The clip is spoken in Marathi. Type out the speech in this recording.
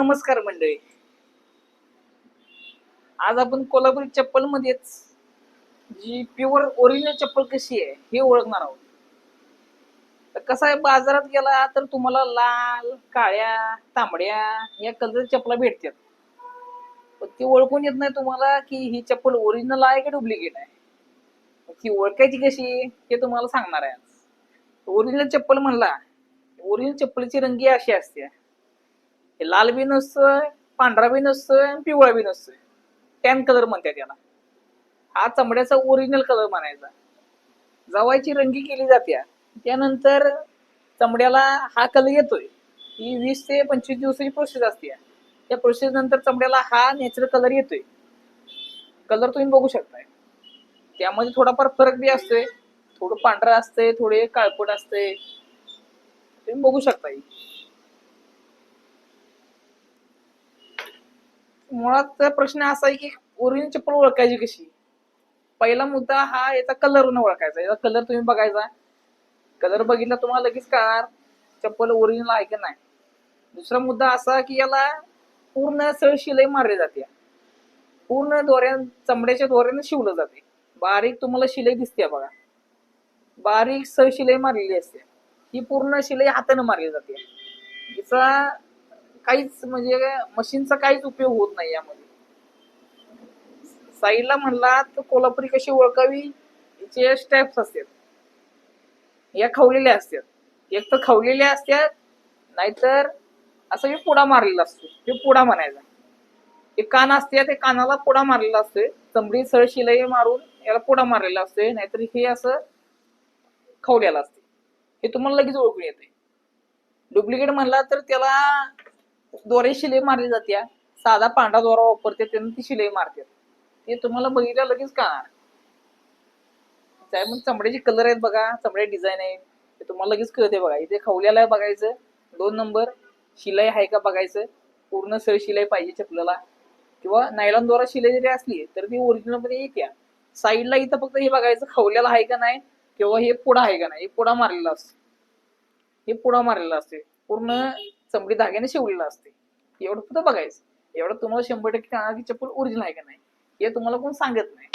नमस्कार मंडळी. आज आपण कोल्हापुरी चप्पल मध्येच जी प्युअर ओरिजिनल चप्पल कशी आहे हे ओळखणार आहोत. तर कसं आहे, बाजारात गेला तर तुम्हाला लाल, काळ्या, तांबड्या या कलर चप्पला भेटतात. पण ती ओळखून येत नाही तुम्हाला की ही चप्पल ओरिजिनल आहे की डुप्लिकेट आहे. ती ओळखायची कशी हे तुम्हाला सांगणार आहे आज. ओरिजिनल चप्पल म्हणला, ओरिजिनल चप्पलची रंगी अशी असते, लाल बी नसतोय, पांढरा बी नसतोय, पिवळा बी नसतोय. टॅन कलर म्हणतात त्याला. हा चमड्याचा ओरिजिनल कलर म्हणायचा. जवायची रंगी केली जाते, त्यानंतर चमड्याला हा कलर येतोय. ही 20 ते 25 दिवसाची प्रोसेस असते. त्या प्रोसेस नंतर चमड्याला हा नॅचरल कलर येतोय. कलर तुम्ही बघू शकताय. त्यामध्ये थोडाफार फरक बी असतोय. थोडं पांढरा असतंय, थोडे काळपट असतंय, तुम्ही बघू शकताय. मुळात प्रश्न असा आहे की ओरिजिनल चप्पल ओळखायची कशी. पहिला मुद्दा हा याचा कलर ओळखायचा. याचा कलर तुम्ही बघायचा. कलर बघितला तुम्हाला लगेच कळणार चप्पल ओरिजिनल आहे की नाही. दुसरा मुद्दा असा की याला पूर्ण सळ शिलाई मारली जाते. पूर्ण दोऱ्या, चमड्याच्या दोऱ्याने शिवलं जाते. बारीक तुम्हाला शिलाई दिसते बघा, बारीक सळ शिलाई मारलेली असते. ही पूर्ण शिलाई हाताने मारली जाते. हिचा काहीच म्हणजे मशीनचा काहीच उपयोग होत नाही यामध्ये. साईडला म्हणला तर कोल्हापुरी कशी ओळखावी, हिचे स्टेप्स असतात. या खवलेल्या असतात. एक तर खवलेल्या असतात, नाहीतर असं हे पुडा मारलेला असतो, ते पुडा म्हणायचा. हे कान असते, ते कानाला पुडा मारलेला असतोय. चमडी सळ शिलाई मारून याला पुडा मारलेला असतोय, नाहीतर हे असं खवलेलं असते. हे तुम्हाला लगेच ओळखून येते. डुप्लिकेट म्हणला तर त्याला दोरे शिलाई मारली जाते. साधा पांढरा दोरा वापरते, त्यानं ती शिलाई मारते. ते तुम्हाला बघितल्या लगेच कळणार. मग चमड्याचे कलर आहेत बघा, चमड्या डिझाईन आहे, ते तुम्हाला लगेच कळते बघा. इथे खवल्याला बघायचं, 2 नंबर शिलाई आहे का बघायचं. पूर्ण सळ शिलाई पाहिजे चपलाला, किंवा नायलॉन द्वारा शिलाई जरी असली तर ती ओरिजिनल मध्ये येत्या. साईडला इथं फक्त हे बघायचं खवल्याला आहे का नाही, किंवा हे पुढा आहे का नाही. हे पुढा मारलेला असतो, हे पुढा मारलेला असते, पूर्ण चमडी धाग्याने शिवलेला असते. एवढं फक्त बघायचं. एवढं तुम्हाला 100% कळणार की चप्पल ओरिजिनल आहे का नाही. हे तुम्हाला कोण सांगत नाही.